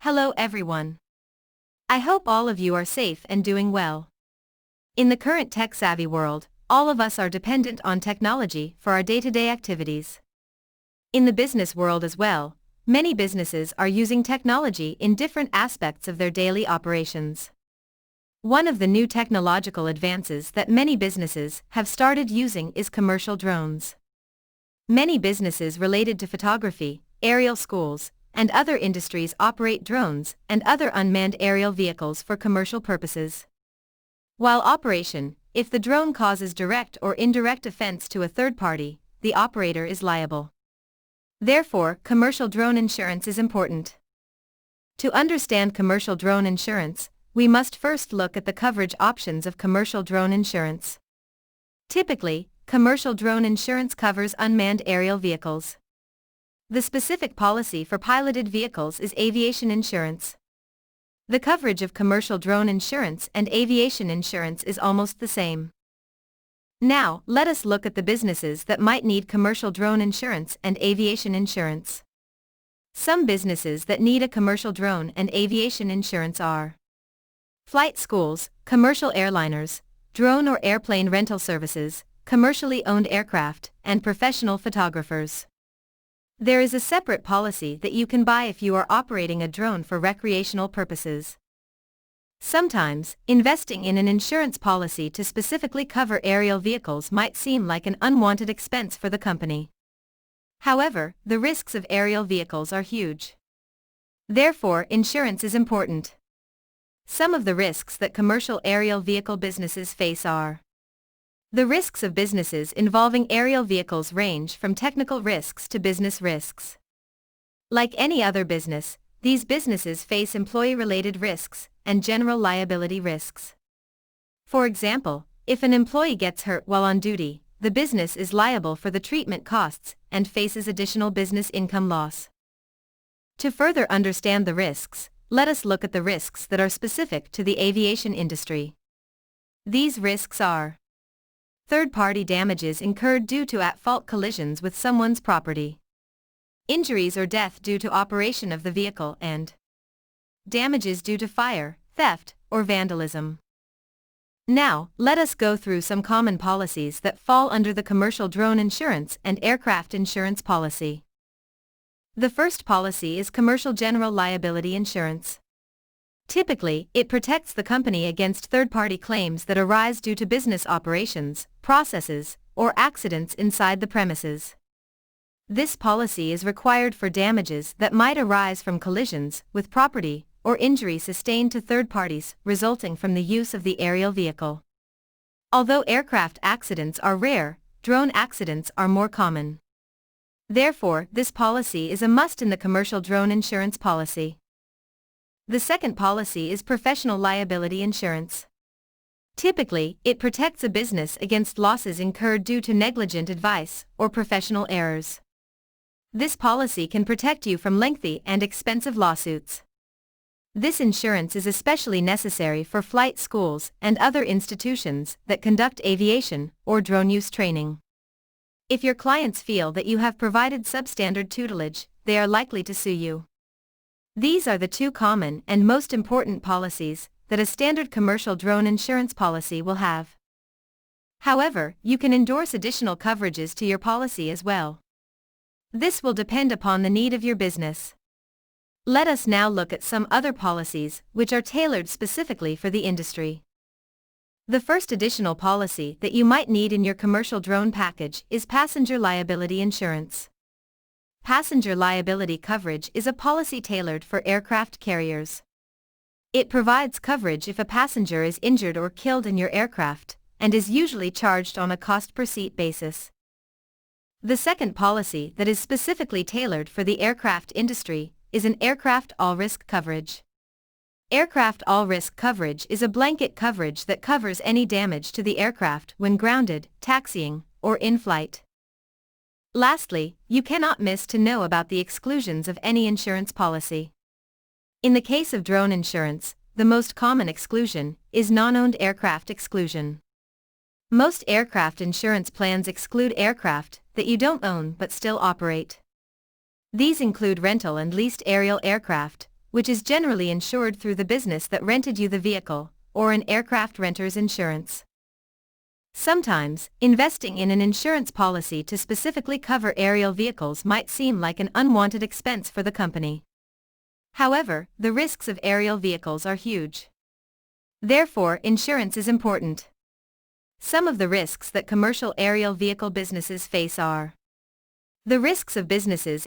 Hello everyone. I hope all of you are safe and doing well. In the current tech-savvy world, all of us are dependent on technology for our day-to-day activities. In the business world as well, many businesses are using technology in different aspects of their daily operations. One of the new technological advances that many businesses have started using is commercial drones. Many businesses related to photography, aerial schools, and other industries operate drones and other unmanned aerial vehicles for commercial purposes. While operation, if the drone causes direct or indirect offense to a third party, the operator is liable. Therefore, commercial drone insurance is important. To understand commercial drone insurance, we must first look at the coverage options of commercial drone insurance. Typically, commercial drone insurance covers unmanned aerial vehicles. The specific policy for piloted vehicles is aviation insurance. The coverage of commercial drone insurance and aviation insurance is almost the same. Now, let us look at the businesses that might need commercial drone insurance and aviation insurance. Some businesses that need a commercial drone and aviation insurance are flight schools, commercial airliners, drone or airplane rental services, commercially owned aircraft, and professional photographers. There is a separate policy that you can buy if you are operating a drone for recreational purposes. Sometimes, investing in an insurance policy to specifically cover aerial vehicles might seem like an unwanted expense for the company. However, the risks of aerial vehicles are huge. Therefore, insurance is important. Some of the risks that commercial aerial vehicle businesses face are: the risks of businesses involving aerial vehicles range from technical risks to business risks. Like any other business, these businesses face employee-related risks and general liability risks. For example, if an employee gets hurt while on duty, the business is liable for the treatment costs and faces additional business income loss. To further understand the risks, let us look at the risks that are specific to the aviation industry. These risks are: third-party damages incurred due to at-fault collisions with someone's property, injuries or death due to operation of the vehicle, and damages due to fire, theft, or vandalism. Now, let us go through some common policies that fall under the commercial drone insurance and aircraft insurance policy. The first policy is commercial general liability insurance. Typically, it protects the company against third-party claims that arise due to business operations, processes, or accidents inside the premises. This policy is required for damages that might arise from collisions with property or injury sustained to third parties resulting from the use of the aerial vehicle. Although aircraft accidents are rare, drone accidents are more common. Therefore, this policy is a must in the commercial drone insurance policy. The second policy is professional liability insurance. Typically, it protects a business against losses incurred due to negligent advice or professional errors. This policy can protect you from lengthy and expensive lawsuits. This insurance is especially necessary for flight schools and other institutions that conduct aviation or drone use training. If your clients feel that you have provided substandard tutelage, they are likely to sue you. These are the two common and most important policies that a standard commercial drone insurance policy will have. However, you can endorse additional coverages to your policy as well. This will depend upon the need of your business. Let us now look at some other policies which are tailored specifically for the industry. The first additional policy that you might need in your commercial drone package is passenger liability insurance. Passenger liability coverage is a policy tailored for aircraft carriers. It provides coverage if a passenger is injured or killed in your aircraft, and is usually charged on a cost-per-seat basis. The second policy that is specifically tailored for the aircraft industry is an aircraft all-risk coverage. Aircraft all-risk coverage is a blanket coverage that covers any damage to the aircraft when grounded, taxiing, or in flight. Lastly, you cannot miss to know about the exclusions of any insurance policy. In the case of drone insurance, the most common exclusion is non-owned aircraft exclusion. Most aircraft insurance plans exclude aircraft that you don't own but still operate. These include rental and leased aerial aircraft, which is generally insured through the business that rented you the vehicle, or an aircraft renter's insurance. Sometimes, investing in an insurance policy to specifically cover aerial vehicles might seem like an unwanted expense for the company. However, the risks of aerial vehicles are huge. Therefore, insurance is important. Some of the risks that commercial aerial vehicle businesses face are: the risks of businesses